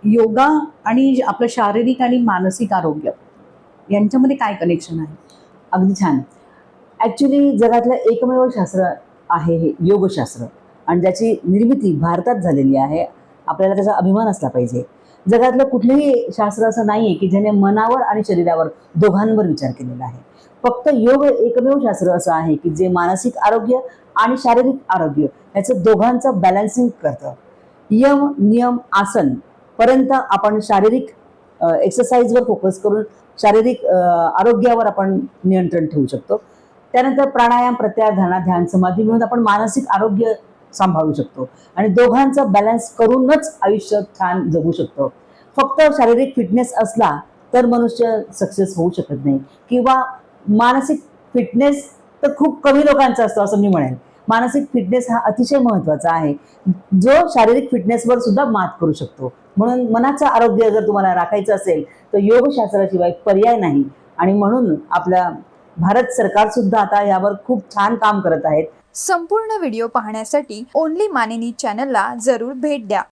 योगा आणि आपलं शारीरिक आणि मानसिक आरोग्य यांच्यामध्ये काय कनेक्शन आहे? अगदी छान. ॲक्च्युली जगातलं एकमेव शास्त्र आहे हे योगशास्त्र आणि ज्याची निर्मिती भारतात झालेली आहे. आपल्याला त्याचा अभिमान असला पाहिजे. जगातलं कुठलंही शास्त्र असं नाही आहे की ज्याने मनावर आणि शरीरावर दोघांवर विचार केलेला आहे. फक्त योग एकमेव शास्त्र असं आहे की जे मानसिक आरोग्य आणि शारीरिक आरोग्य याचं दोघांचं बॅलन्सिंग करतं. यम, नियम, आसन पर्यंत आपण शारीरिक एक्सरसाइजवर फोकस करून शारीरिक आरोग्यावर आपण नियंत्रण ठेवू शकतो. त्यानंतर प्राणायाम, प्रत्याहार, धारणा, ध्यान, समाधी मिळून आपण मानसिक आरोग्य सांभाळू शकतो आणि दोघांचा बॅलन्स करूनच आयुष्य छान जगू शकतो. फक्त शारीरिक फिटनेस असला तर मनुष्य सक्सेस होऊ शकत नाही किंवा मानसिक फिटनेस तर खूप कमी लोकांचा असतो असं मी म्हणेन. मानसिक फिटनेस हा अतिशय महत्त्वाचा आहे, जो शारीरिक फिटनेसवर सुद्धा मात करू शकतो. म्हणून मनाचं आरोग्य जर तुम्हाला राखायचं असेल तर योगशास्त्राशिवाय पर्याय नाही आणि म्हणून आपल्या भारत सरकार सुद्धा आता यावर खूप छान काम करत आहेत. संपूर्ण व्हिडिओ पाहण्यासाठी ओनली मानिनी चॅनलला जरूर भेट द्या.